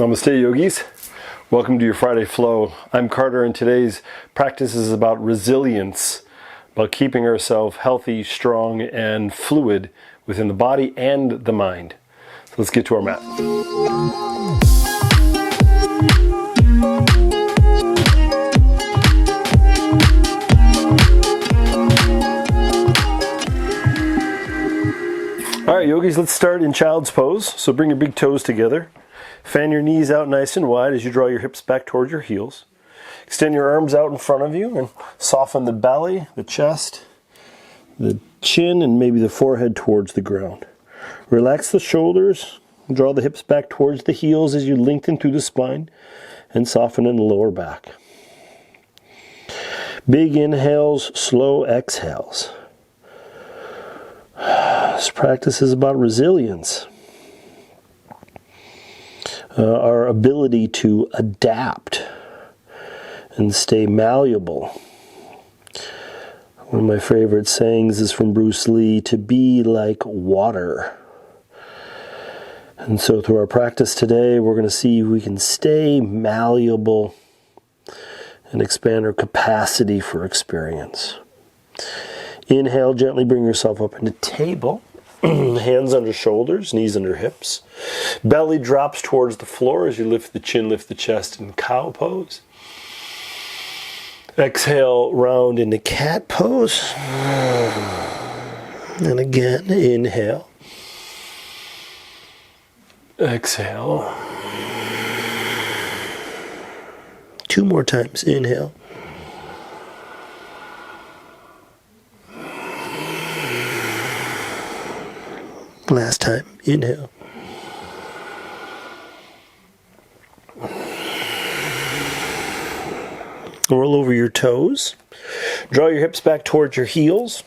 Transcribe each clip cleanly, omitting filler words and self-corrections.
Namaste, yogis. Welcome to your Friday Flow. I'm Carter, and today's practice is about resilience, about keeping ourselves healthy, strong, and fluid within the body and the mind. So let's get to our mat. All right, yogis, let's start in child's pose. So bring your big toes together. Fan your knees out nice and wide as you draw your hips back towards your heels. Extend your arms out in front of you and soften the belly, the chest, the chin, and maybe the forehead towards the ground. Relax the shoulders. Draw the hips back towards the heels as you lengthen through the spine and soften in the lower back. Big inhales, slow exhales. This practice is about resilience. Our ability to adapt and stay malleable. One of my favorite sayings is from Bruce Lee, to be like water. And so through our practice today, we're going to see if we can stay malleable and expand our capacity for experience. Inhale, gently bring yourself up into table. Hands under shoulders, knees under hips. Belly drops towards the floor as you lift the chin, lift the chest in cow pose. Exhale, round into cat pose. And again, inhale. Exhale. Two more times, inhale. Last time, inhale. Roll over your toes. Draw your hips back towards your heels.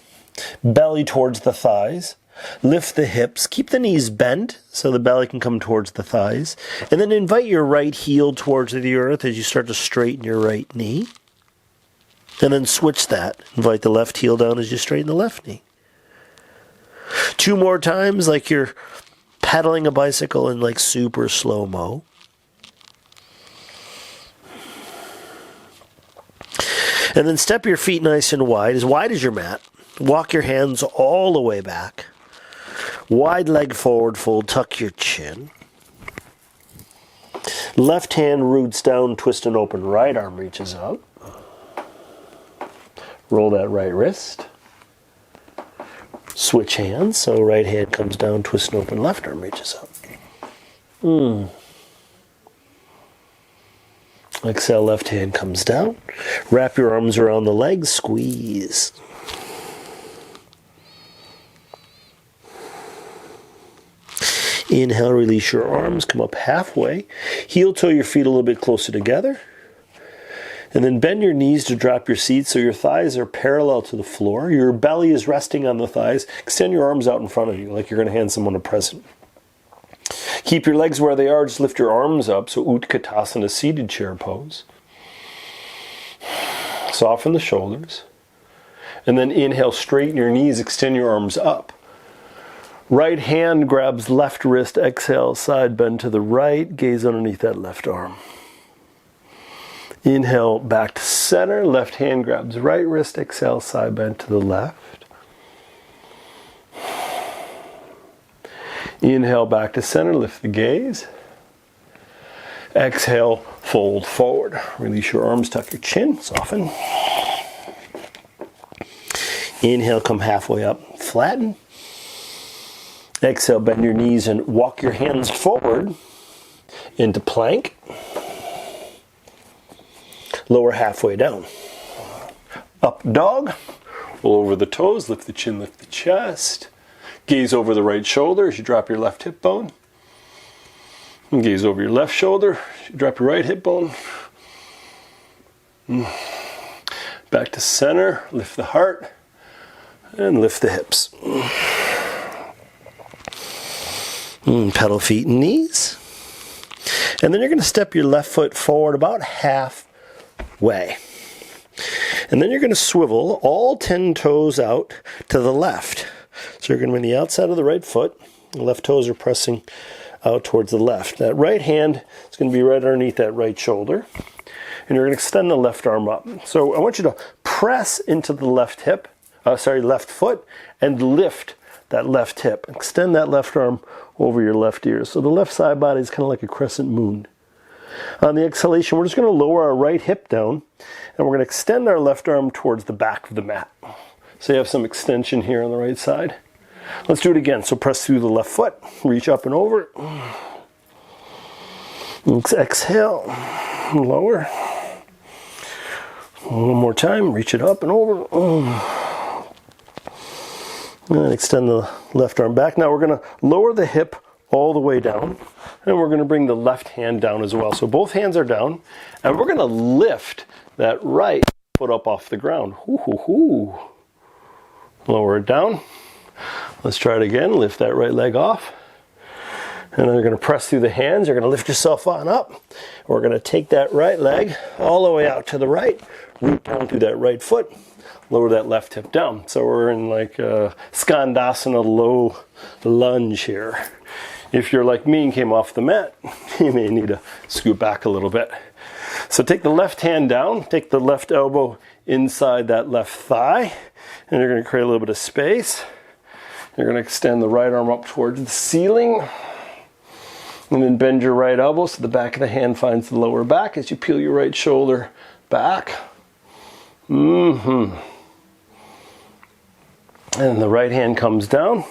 Belly towards the thighs. Lift the hips. Keep the knees bent so the belly can come towards the thighs. And then invite your right heel towards the earth as you start to straighten your right knee. And then switch that. Invite the left heel down as you straighten the left knee. Two more times, like you're pedaling a bicycle in like super slow-mo. And then step your feet nice and wide as your mat. Walk your hands all the way back. Wide leg forward fold, tuck your chin. Left hand roots down, twist and open, right arm reaches out. Roll that right wrist. Switch hands, so right hand comes down, twist and open, left arm reaches up. Exhale, left hand comes down. Wrap your arms around the legs, squeeze. Inhale, release your arms, come up halfway. Heel toe your feet a little bit closer together. And then bend your knees to drop your seat so your thighs are parallel to the floor. Your belly is resting on the thighs. Extend your arms out in front of you like you're going to hand someone a present. Keep your legs where they are. Just lift your arms up. So Utkatasana, seated chair pose. Soften the shoulders. And then inhale, straighten your knees, extend your arms up. Right hand grabs left wrist. Exhale, side bend to the right. Gaze underneath that left arm. Inhale, back to center. Left hand grabs right wrist. Exhale, side bend to the left. Inhale, back to center. Lift the gaze. Exhale, fold forward. Release your arms, tuck your chin, soften. Inhale, come halfway up, flatten. Exhale, bend your knees and walk your hands forward into plank. Lower halfway down. Up dog. Roll over the toes, lift the chin, lift the chest. Gaze over the right shoulder as you drop your left hip bone. And gaze over your left shoulder as you drop your right hip bone. Back to center, lift the heart, and lift the hips. Pedal feet and knees. And then you're going to step your left foot forward about halfway. And then you're going to swivel all 10 toes out to the left. So you're going to bring the outside of the right foot. The left toes are pressing out towards the left. That right hand is going to be right underneath that right shoulder. And you're going to extend the left arm up. So I want you to press into the left hip, left foot, and lift that left hip. Extend that left arm over your left ear. So the left side body is kind of like a crescent moon. On the exhalation, we're just going to lower our right hip down, and we're going to extend our left arm towards the back of the mat. So you have some extension here on the right side. Let's do it again. So press through the left foot, reach up and over. Exhale, lower. One more time, reach it up and over. And extend the left arm back. Now we're going to lower the hip all the way down, and we're going to bring the left hand down as well. So both hands are down, and we're going to lift that right foot up off the ground. Lower it down. Let's try it again. Lift that right leg off. And then you're going to press through the hands. You're going to lift yourself on up. We're going to take that right leg all the way out to the right. Root down through that right foot. Lower that left hip down. So we're in like a Skandasana low lunge here. If you're like me and came off the mat, you may need to scoot back a little bit. So take the left hand down. Take the left elbow inside that left thigh. And you're going to create a little bit of space. You're going to extend the right arm up towards the ceiling. And then bend your right elbow so the back of the hand finds the lower back as you peel your right shoulder back. And the right hand comes down.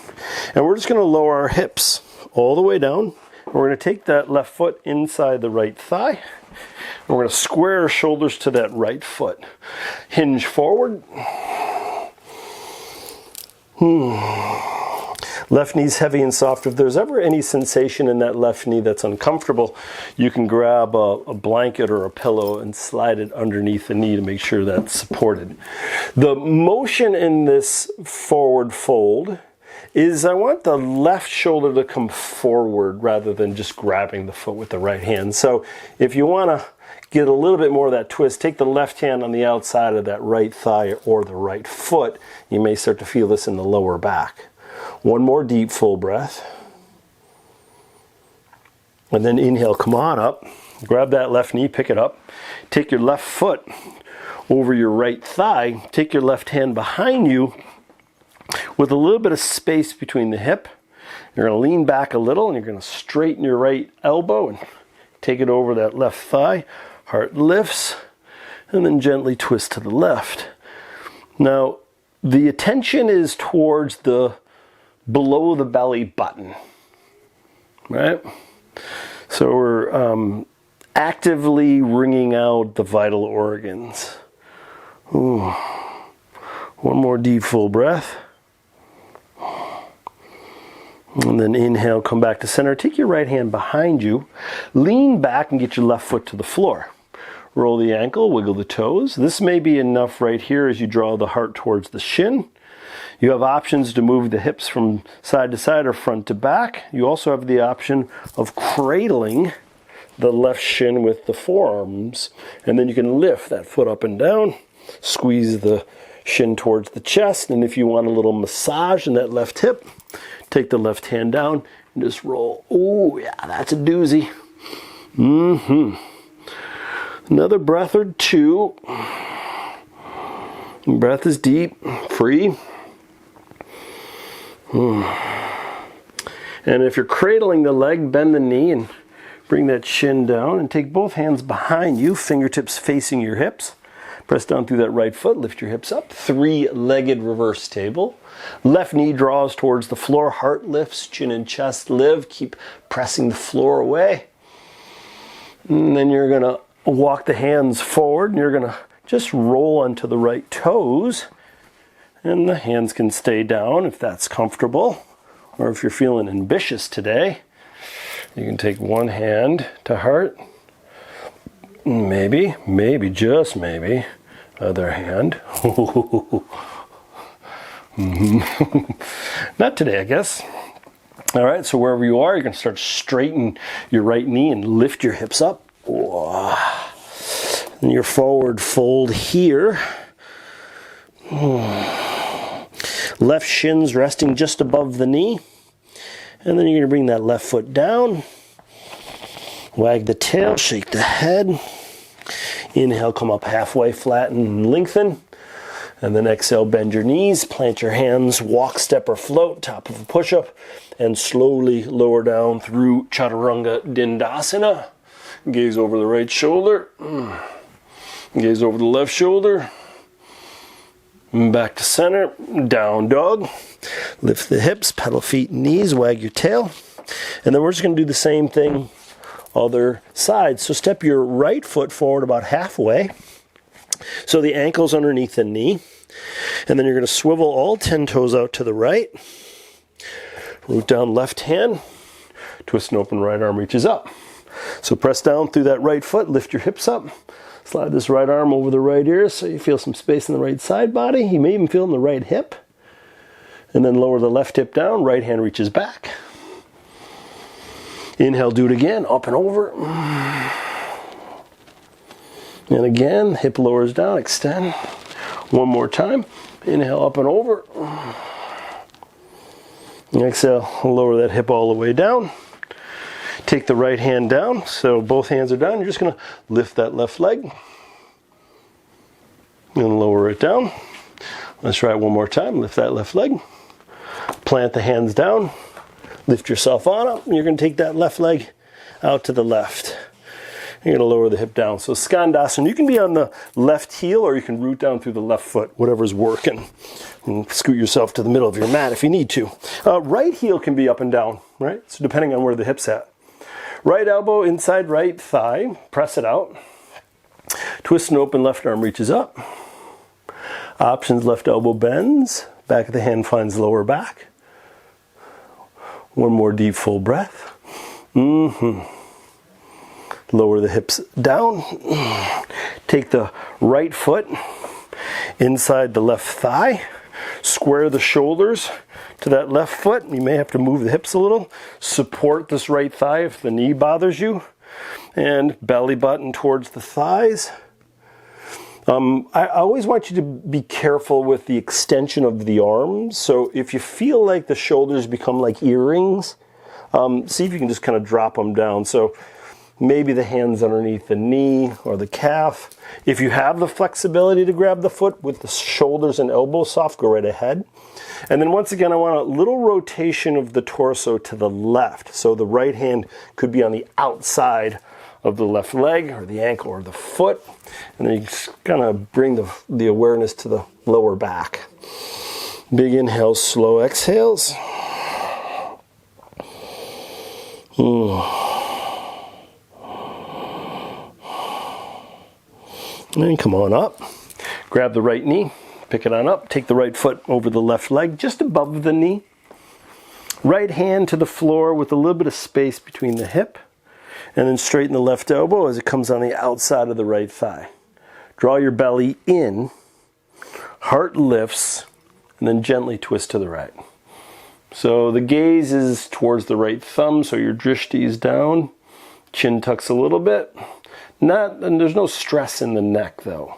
And we're just going to lower our hips all the way down. And we're going to take that left foot inside the right thigh. And we're going to square our shoulders to that right foot. Hinge forward. Left knee's heavy and soft. If there's ever any sensation in that left knee that's uncomfortable, you can grab a blanket or a pillow and slide it underneath the knee to make sure that's supported. The motion in this forward fold is I want the left shoulder to come forward rather than just grabbing the foot with the right hand. So if you want to get a little bit more of that twist, take the left hand on the outside of that right thigh or the right foot. You may start to feel this in the lower back. One more deep full breath. And then inhale, come on up. Grab that left knee, pick it up. Take your left foot over your right thigh. Take your left hand behind you with a little bit of space between the hip. You're going to lean back a little and you're going to straighten your right elbow and take it over that left thigh. Heart lifts and then gently twist to the left. Now, the attention is towards the below the belly button, right? So we're actively wringing out the vital organs. Ooh. One more deep full breath. And then inhale, come back to center. Take your right hand behind you. Lean back and get your left foot to the floor. Roll the ankle, wiggle the toes. This may be enough right here as you draw the heart towards the shin. You have options to move the hips from side to side or front to back. You also have the option of cradling the left shin with the forearms. And then you can lift that foot up and down, squeeze the shin towards the chest. And if you want a little massage in that left hip, take the left hand down and just roll. Oh yeah, that's a doozy. Another breath or two. Breath is deep, free. And if you're cradling the leg, bend the knee and bring that shin down and take both hands behind you, fingertips facing your hips. Press down through that right foot, lift your hips up. Three-legged reverse table. Left knee draws towards the floor, heart lifts, chin and chest live. Keep pressing the floor away. And then you're going to walk the hands forward and you're going to just roll onto the right toes. And the hands can stay down if that's comfortable. Or if you're feeling ambitious today, you can take one hand to heart. Maybe, just maybe, other hand. Not today, I guess. All right, so wherever you are, you're going to start straightening your right knee and lift your hips up. And your forward fold here. Left shin's resting just above the knee. And then you're going to bring that left foot down. Wag the tail, shake the head. Inhale, come up halfway, flatten and lengthen. And then exhale, bend your knees, plant your hands, walk, step, or float, top of a push-up, and slowly lower down through Chaturanga Dandasana. Gaze over the right shoulder. Gaze over the left shoulder. Back to center, down dog. Lift the hips, pedal feet and knees, wag your tail. And then we're just going to do the same thing other side. So step your right foot forward about halfway. So the ankle's underneath the knee. And then you're going to swivel all 10 toes out to the right. Root down left hand. Twist and open right arm reaches up. So press down through that right foot. Lift your hips up. Slide this right arm over the right ear so you feel some space in the right side body. You may even feel in the right hip. And then lower the left hip down. Right hand reaches back. Inhale, do it again. Up and over. And again, hip lowers down. Extend. One more time. Inhale, up and over. And exhale, lower that hip all the way down. Take the right hand down. So both hands are down. You're just going to lift that left leg. And lower it down. Let's try it one more time. Lift that left leg. Plant the hands down. Lift yourself on up. And you're going to take that left leg out to the left. You're going to lower the hip down. So Skandasana, you can be on the left heel or you can root down through the left foot, whatever's working. And scoot yourself to the middle of your mat if you need to. Right heel can be up and down, right? So depending on where the hip's at. Right elbow inside right thigh, press it out. Twist and open, left arm reaches up. Options, left elbow bends. Back of the hand finds lower back. One more deep full breath. Lower the hips down. Take the right foot inside the left thigh. Square the shoulders to that left foot. You may have to move the hips a little. Support this right thigh if the knee bothers you. And belly button towards the thighs. I always want you to be careful with the extension of the arms. So if you feel like the shoulders become like earrings, see if you can just kind of drop them down. So maybe the hands underneath the knee or the calf. If you have the flexibility to grab the foot with the shoulders and elbows soft, go right ahead. And then once again, I want a little rotation of the torso to the left. So the right hand could be on the outside of the left leg or the ankle or the foot. And then you just kind of bring the awareness to the lower back. Big inhales, slow exhales. And come on up. Grab the right knee, pick it on up. Take the right foot over the left leg, just above the knee. Right hand to the floor with a little bit of space between the hip. And then straighten the left elbow as it comes on the outside of the right thigh. Draw your belly in, heart lifts, and then gently twist to the right. So the gaze is towards the right thumb, so your drishti is down. Chin tucks a little bit. And there's no stress in the neck though.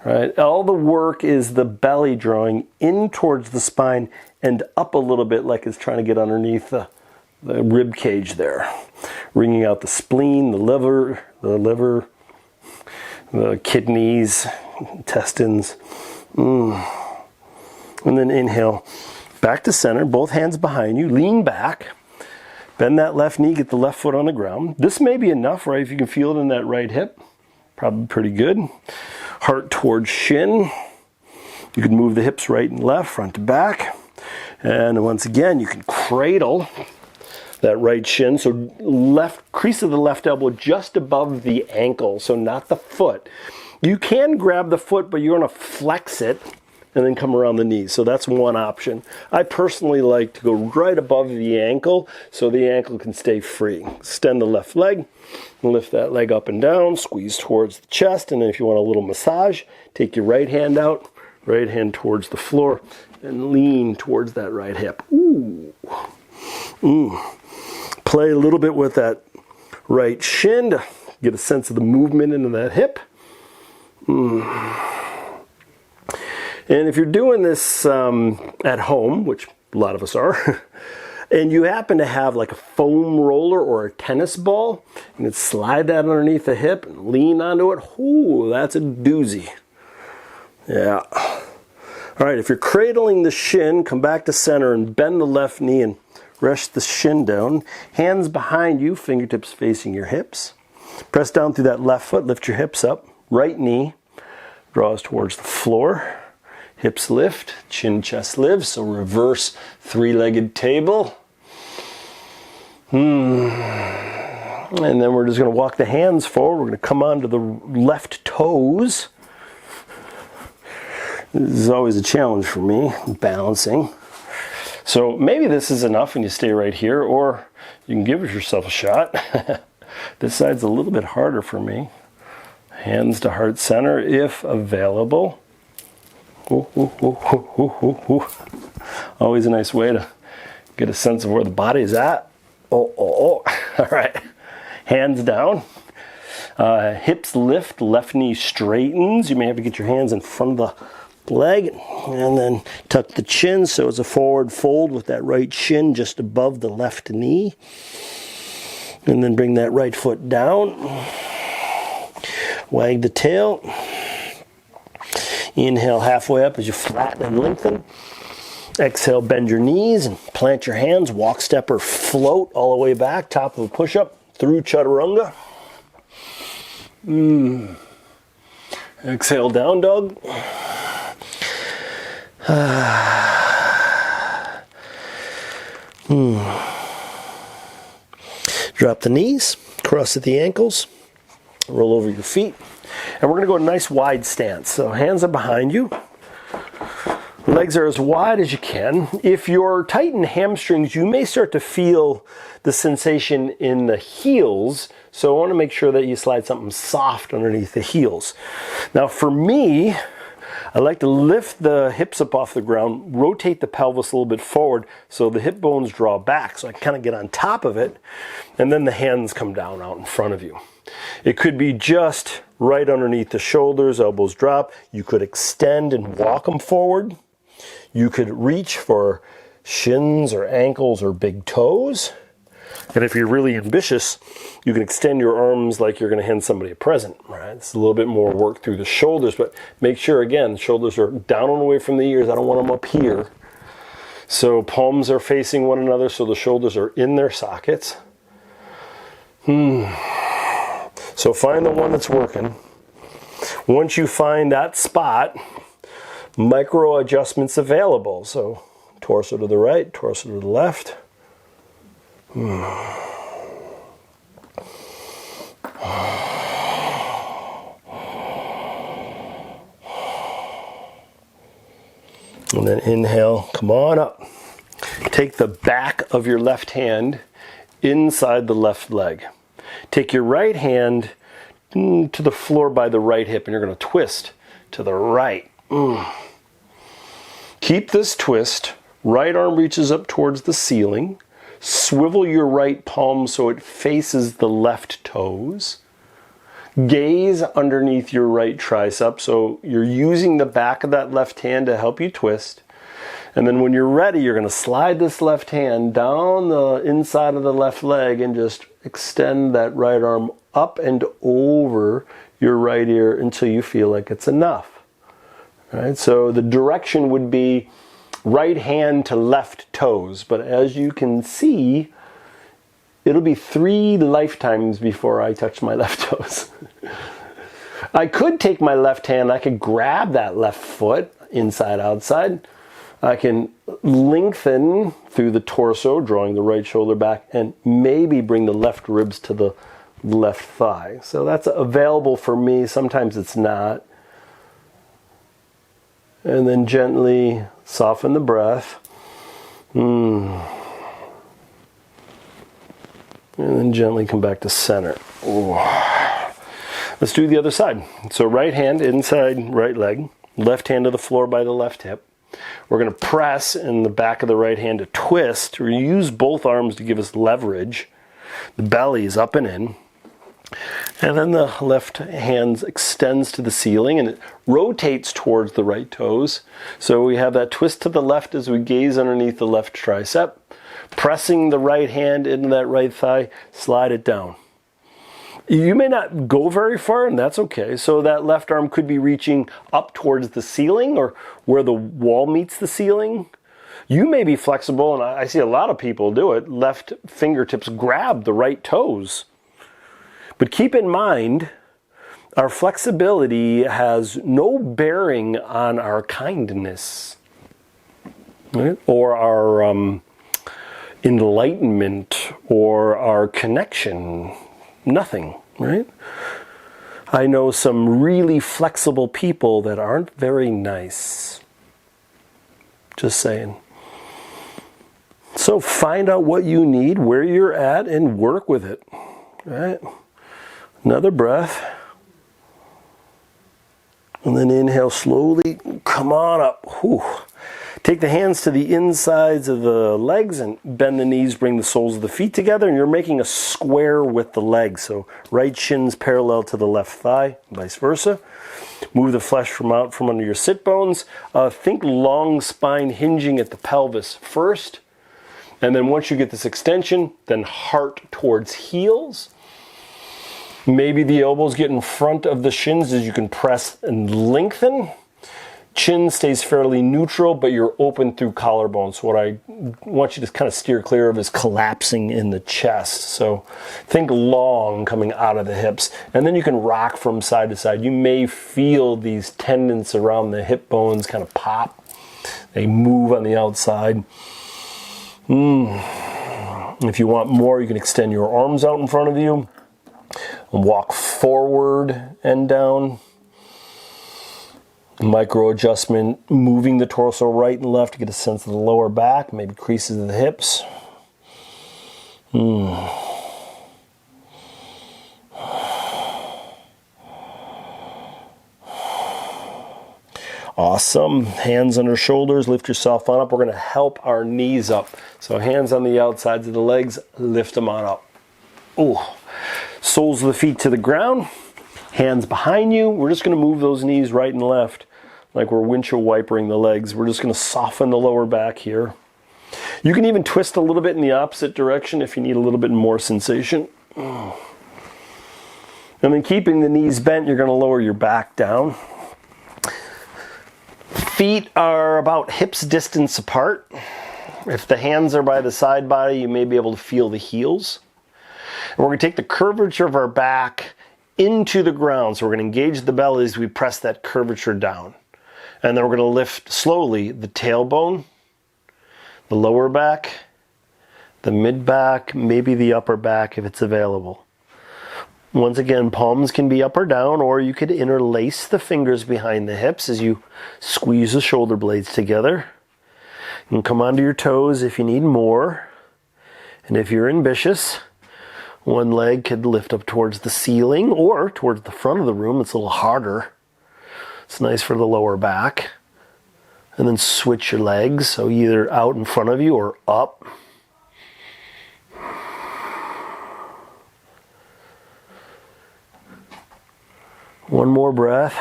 Right? All the work is the belly drawing in towards the spine and up a little bit like it's trying to get underneath the rib cage there. Wringing out the spleen, the liver, the kidneys, intestines. And then inhale, back to center, both hands behind you, lean back. Bend that left knee, get the left foot on the ground. This may be enough, right? If you can feel it in that right hip, probably pretty good. Heart towards shin. You can move the hips right and left, front to back. And once again, you can cradle that right shin. So left crease of the left elbow just above the ankle, so not the foot. You can grab the foot, but you're going to flex it and then come around the knees. So that's one option. I personally like to go right above the ankle so the ankle can stay free. Extend the left leg, lift that leg up and down, squeeze towards the chest, and then if you want a little massage, take your right hand out, right hand towards the floor, and lean towards that right hip. Ooh. Play a little bit with that right shin to get a sense of the movement into that hip. And if you're doing this at home, which a lot of us are, and you happen to have like a foam roller or a tennis ball, and slide that underneath the hip and lean onto it, ooh, that's a doozy. Yeah. All right, if you're cradling the shin, come back to center and bend the left knee and rest the shin down. Hands behind you, fingertips facing your hips. Press down through that left foot, lift your hips up. Right knee draws towards the floor. Hips lift, chin, chest lifts, so reverse three-legged table. And then we're just going to walk the hands forward. We're going to come onto the left toes. This is always a challenge for me, balancing. So maybe this is enough and you stay right here, or you can give yourself a shot. This side's a little bit harder for me. Hands to heart center if available. Ooh, ooh, ooh, ooh, ooh, ooh. Always a nice way to get a sense of where the body is at. Oh, oh, oh. All right. Hands down. Hips lift, left knee straightens. You may have to get your hands in front of the leg, and then tuck the chin so it's a forward fold with that right shin just above the left knee. And then bring that right foot down. Wag the tail. Inhale halfway up as you flatten and lengthen. Exhale, bend your knees and plant your hands. Walk, step, or float all the way back. Top of a push-up through chaturanga. Exhale, down dog. Drop the knees, cross at the ankles, roll over your feet. And we're going to go a nice wide stance. So hands are behind you. Legs are as wide as you can. If you're tight in hamstrings, you may start to feel the sensation in the heels. So I want to make sure that you slide something soft underneath the heels. Now for me, I like to lift the hips up off the ground, rotate the pelvis a little bit forward so the hip bones draw back, so I can kind of get on top of it, and then the hands come down out in front of you. It could be just right underneath the shoulders, elbows drop. You could extend and walk them forward. You could reach for shins or ankles or big toes. And if you're really ambitious, you can extend your arms like you're going to hand somebody a present, right? It's a little bit more work through the shoulders, but make sure, again, the shoulders are down and away from the ears. I don't want them up here. So palms are facing one another, so the shoulders are in their sockets. So find the one that's working. Once you find that spot, micro adjustments available. So torso to the right, torso to the left. And then inhale, come on up. Take the back of your left hand inside the left leg. Take your right hand to the floor by the right hip, and you're going to twist to the right. Keep this twist. Right arm reaches up towards the ceiling. Swivel your right palm so it faces the left toes. Gaze underneath your right tricep, so you're using the back of that left hand to help you twist. And then when you're ready, you're going to slide this left hand down the inside of the left leg and just extend that right arm up and over your right ear until you feel like it's enough. All right, so the direction would be right hand to left toes, but as you can see, it'll be 3 lifetimes before I touch my left toes. I could take my left hand, I could grab that left foot inside outside. I can lengthen through the torso, drawing the right shoulder back, and maybe bring the left ribs to the left thigh. So that's available for me. Sometimes it's not. And then gently soften the breath. And then gently come back to center. Ooh. Let's do the other side. So right hand inside right leg, left hand to the floor by the left hip. We're going to press in the back of the right hand to twist, or use both arms to give us leverage. The belly is up and in. And then the left hand extends to the ceiling and it rotates towards the right toes. So we have that twist to the left as we gaze underneath the left tricep. Pressing the right hand into that right thigh, slide it down. You may not go very far, and that's okay. So that left arm could be reaching up towards the ceiling or where the wall meets the ceiling. You may be flexible, and I see a lot of people do it. Left fingertips grab the right toes. But keep in mind, our flexibility has no bearing on our kindness, right? Or our enlightenment or our connection. Nothing, right? I know some really flexible people that aren't very nice. Just saying. So find out what you need, where you're at, and work with it. Right? Another breath. And then inhale slowly. Come on up. Whew. Take the hands to the insides of the legs and bend the knees, bring the soles of the feet together, and you're making a square with the legs. So right shin's parallel to the left thigh, vice versa. Move the flesh out from under your sit bones. Think long spine hinging at the pelvis first. And then once you get this extension, then heart towards heels. Maybe the elbows get in front of the shins as you can press and lengthen. Chin stays fairly neutral, but you're open through collarbone. So what I want you to kind of steer clear of is collapsing in the chest. So think long coming out of the hips. And then you can rock from side to side. You may feel these tendons around the hip bones kind of pop. They move on the outside. If you want more, you can extend your arms out in front of you. Walk forward and down. Micro adjustment, moving the torso right and left to get a sense of the lower back, maybe creases of the hips. Awesome. Hands under shoulders, lift yourself on up. We're going to help our knees up. So hands on the outsides of the legs, lift them on up. Ooh. Soles of the feet to the ground. Hands behind you. We're just going to move those knees right and left like we're windshield wipering the legs. We're just going to soften the lower back here. You can even twist a little bit in the opposite direction if you need a little bit more sensation. And then keeping the knees bent, you're going to lower your back down. Feet are about hips distance apart. If the hands are by the side body, you may be able to feel the heels. And we're going to take the curvature of our back into the ground. So we're going to engage the belly as we press that curvature down. And then we're going to lift slowly the tailbone, the lower back, the mid back, maybe the upper back if it's available. Once again, palms can be up or down, or you could interlace the fingers behind the hips as you squeeze the shoulder blades together. You can come onto your toes if you need more. And if you're ambitious, one leg could lift up towards the ceiling or towards the front of the room. It's a little harder. It's nice for the lower back. And then switch your legs, so either out in front of you or up. One more breath.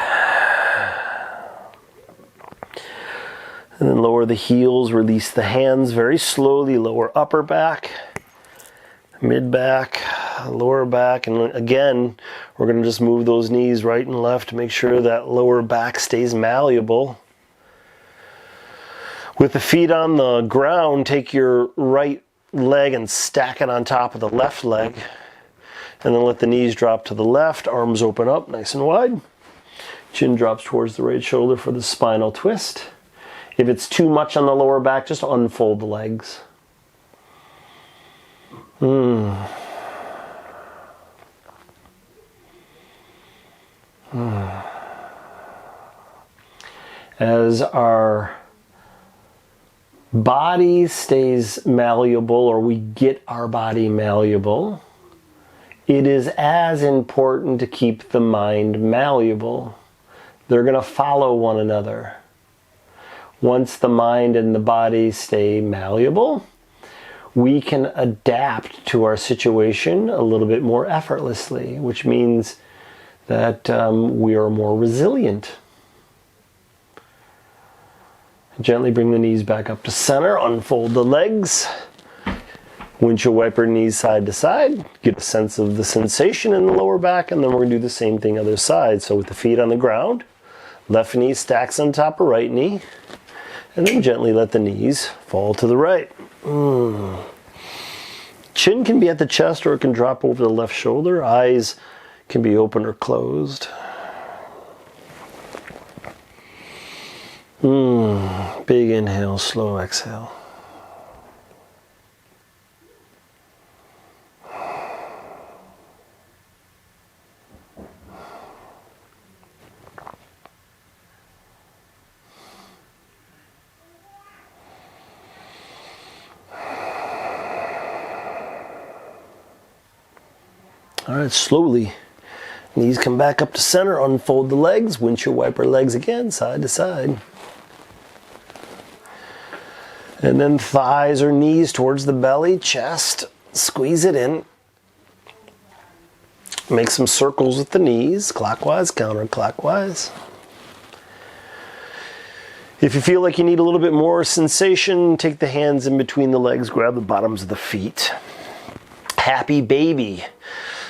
And then lower the heels, release the hands very slowly, lower upper back. Mid back, lower back, and again, we're going to just move those knees right and left to make sure that lower back stays malleable. With the feet on the ground, take your right leg and stack it on top of the left leg, and then let the knees drop to the left, arms open up nice and wide. Chin drops towards the right shoulder for the spinal twist. If it's too much on the lower back, just unfold the legs. As our body stays malleable, or we get our body malleable, it is as important to keep the mind malleable. They're going to follow one another. Once the mind and the body stay malleable, we can adapt to our situation a little bit more effortlessly, which means that we are more resilient. Gently bring the knees back up to center, unfold the legs, Windshield wiper knees side to side. Get a sense of the sensation in the lower back, and then we're going to do the same thing other side. So with the feet on the ground, left knee stacks on top of right knee, and then gently let the knees fall to the right. Chin can be at the chest or it can drop over the left shoulder. Eyes can be open or closed. Big inhale, slow exhale. All right, slowly. Knees come back up to center, unfold the legs, windshield wiper legs again, side to side. And then thighs or knees towards the belly, chest, squeeze it in. Make some circles with the knees, clockwise, counterclockwise. If you feel like you need a little bit more sensation, take the hands in between the legs, grab the bottoms of the feet. Happy baby.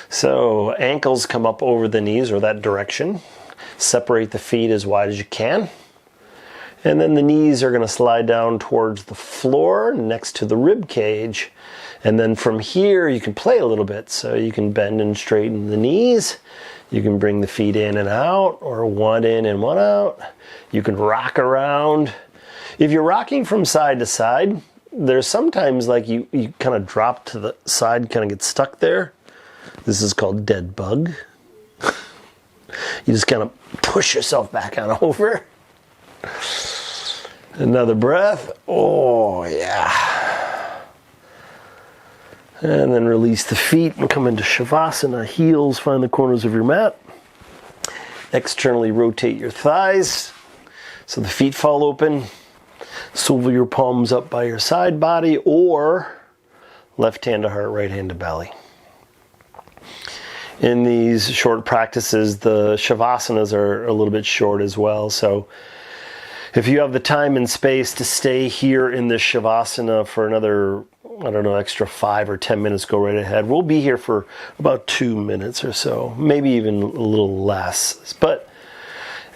So ankles come up over the knees or that direction. Separate the feet as wide as you can. And then the knees are going to slide down towards the floor next to the rib cage. And then from here you can play a little bit. So you can bend and straighten the knees. You can bring the feet in and out, or one in and one out. You can rock around. If you're rocking from side to side, there's sometimes like you kind of drop to the side, kind of get stuck there. This is called dead bug. You just kind of push yourself back on over. Another breath. Oh, yeah. And then release the feet and come into Shavasana. Heels find the corners of your mat. Externally rotate your thighs so the feet fall open. Swivel your palms up by your side body, or left hand to heart, right hand to belly. In these short practices, the Shavasanas are a little bit short as well. So if you have the time and space to stay here in this Shavasana for another, I don't know, extra 5 or 10 minutes, go right ahead. We'll be here for about 2 minutes or so, maybe even a little less. But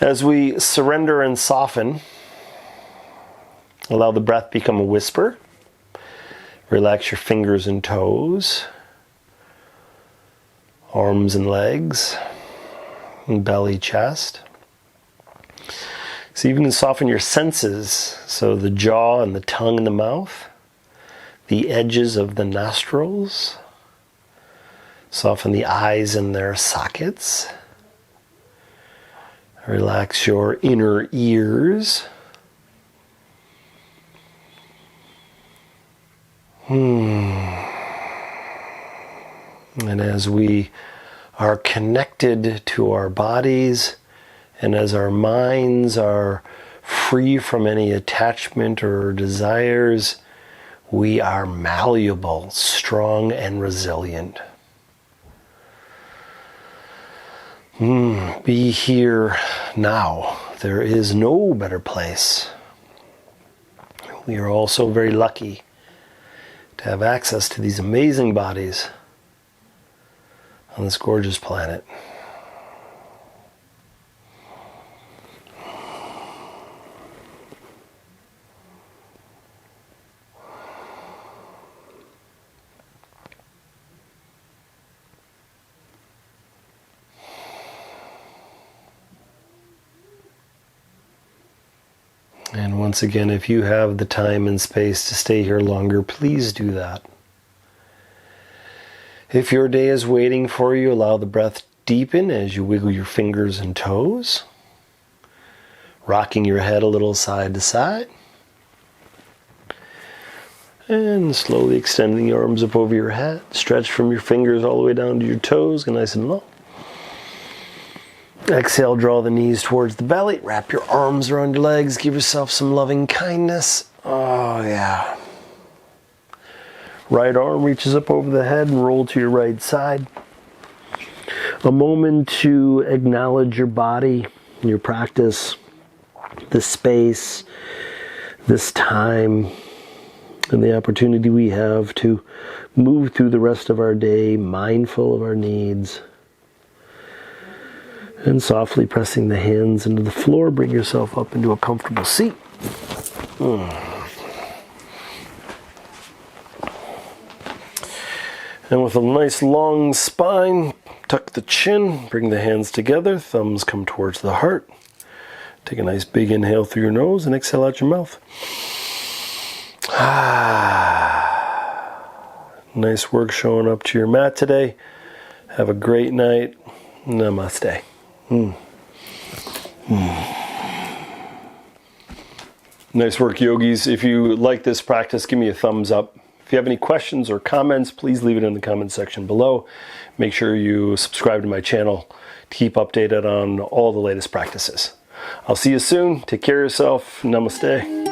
as we surrender and soften, allow the breath become a whisper. Relax your fingers and toes, arms and legs, and belly, chest. So you can soften your senses, so the jaw and the tongue and the mouth, the edges of the nostrils. Soften the eyes and their sockets. Relax your inner ears. And as we are connected to our bodies, and as our minds are free from any attachment or desires, we are malleable, strong, and resilient. Be here now. There is no better place. We are also very lucky to have access to these amazing bodies on this gorgeous planet. And once again, if you have the time and space to stay here longer, please do that. If your day is waiting for you, allow the breath to deepen as you wiggle your fingers and toes, rocking your head a little side to side, and slowly extending your arms up over your head. Stretch from your fingers all the way down to your toes, go nice and low. Exhale, draw the knees towards the belly. Wrap your arms around your legs. Give yourself some loving kindness. Oh, yeah. Right arm reaches up over the head and roll to your right side. A moment to acknowledge your body, your practice, the space, this time, and the opportunity we have to move through the rest of our day mindful of our needs. And softly pressing the hands into the floor, bring yourself up into a comfortable seat. And with a nice long spine, tuck the chin, bring the hands together, thumbs come towards the heart. Take a nice big inhale through your nose and exhale out your mouth. Nice work showing up to your mat today. Have a great night. Namaste. Nice work, yogis. If you like this practice, give me a thumbs up. If you have any questions or comments, please leave it in the comment section below. Make sure you subscribe to my channel to keep updated on all the latest practices. I'll see you soon. Take care of yourself. Namaste.